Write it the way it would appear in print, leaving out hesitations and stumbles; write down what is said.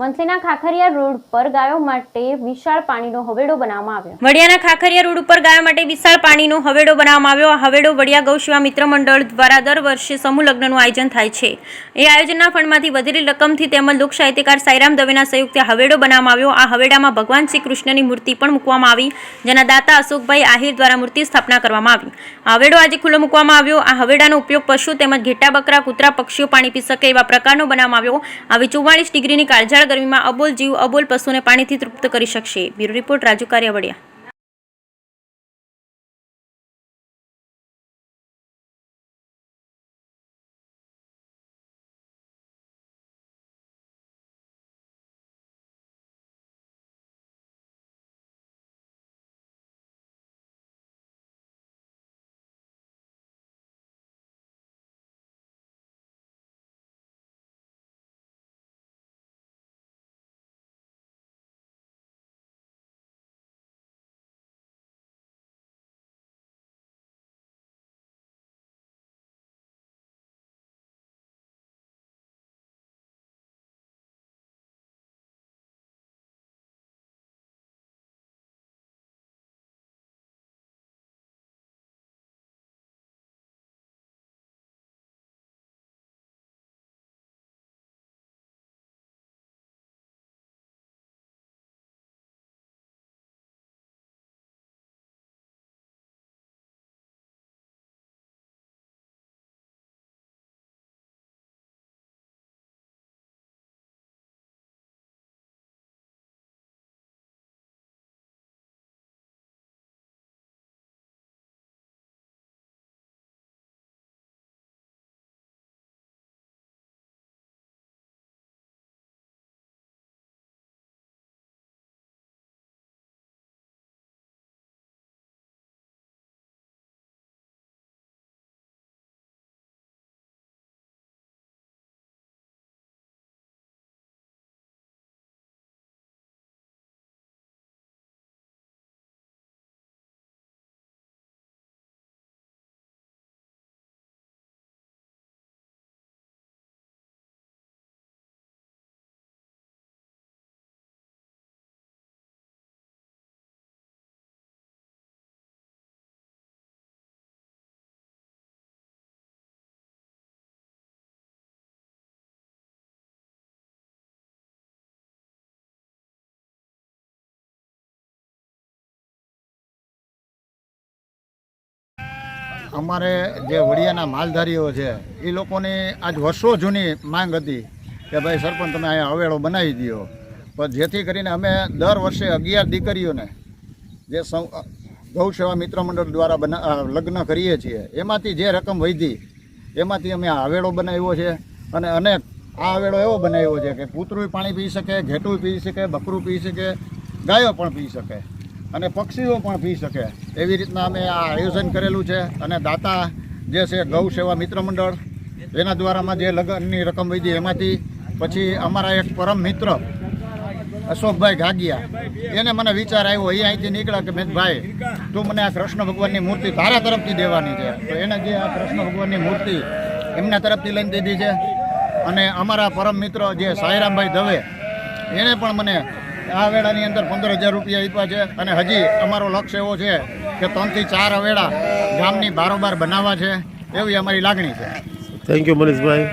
વંથલીના Khakhariya road પર ગાયો માટે વિશાળ પાણીનો હવેડો બનાવવામાં આવ્યો. વડિયાના ખાખરિયા રોડ ઉપર ગાયો માટે વિશાળ પાણીનો હવેડો બનાવવામાં આવ્યો. આ હવેડો વડિયા ગૌસેવા મિત્ર મંડળ દ્વારા દર વર્ષે સમૂહ લગ્નનું આયોજન થાય છે. એ આયોજનના ફંડમાંથી વધેલી રકમથી તેમજ લોક સાહિત્યકાર સાઈરામ દવેના સહયોગથી હવેડો બનાવવામાં આવ્યો. આ હવેડામાં ભગવાન શ્રી કૃષ્ણની મૂર્તિ પણ મૂકવામાં આવી, જેના દાતા અશોકભાઈ આહિર દ્વારા મૂર્તિ સ્થાપના કરવામાં આવી. આ હવેડો આજે ખુલ્લો મૂકવામાં આવ્યો. આ હવેડાનો ઉપયોગ પશુ તેમજ ઘેટા, બકરા, કૂતરા, પક્ષીઓ પાણી પી શકે એવા પ્રકારનો બનાવવામાં આવ્યો. આવી 44 ડિગ્રીની કાળઝાળ ગરમીમાં અબોલ જીવ અબોલ પશુને પાણીથી તૃપ્ત કરી શકશે. Bureau report Raju Kariya, Vadiya. અમારે જે વડિયાના માલધારીઓ છે એ લોકોની આજ વર્ષો જૂની માંગ હતી કે ભાઈ સરપંચ તમે અહીંયા હવેડો બનાવી દો, પણ જેથી કરીને અમે દર વર્ષે 11 દીકરીઓને જે ગૌસેવા મિત્ર મંડળ દ્વારા લગ્ન કરીએ છીએ એમાંથી જે રકમ વધી એમાંથી અમે આ હવેડો બનાવ્યો છે. અને અનેક આ હવેડો એવો બનાવ્યો છે કે કૂતરું પાણી પી શકે, ઘેટું પી શકે, બકરું પી શકે, ગાયો પણ પી શકે અને પક્ષીઓ પણ પી શકે. એવી રીતના અમે આ આયોજન કરેલું છે. અને દાતા જે છે ગૌસેવા મિત્ર મંડળ એના દ્વારામાં જે લગ્નની રકમ વધી એમાંથી પછી અમારા એક પરમ મિત્ર અશોકભાઈ ગાગિયા એને મને વિચાર આવ્યો, એ અહીંથી નીકળ્યા કે મેં ભાઈ તું મને આ કૃષ્ણ ભગવાનની મૂર્તિ તારા તરફથી દેવાની છે. તો એને જે આ કૃષ્ણ ભગવાનની મૂર્તિ એમના તરફથી લઈને દીધી છે. અને અમારા પરમ મિત્ર જે સાઈરામભાઈ દવે એણે પણ મને આ હવેડાની અંદર 15,000 રૂપિયા આપ્યા છે. અને હજી અમારો લક્ષ્ય એવો છે કે 3 થી 4 હવેડા ગામની બારોબાર બનાવવા છે, એવી અમારી લાગણી છે. Thank you Manishbhai.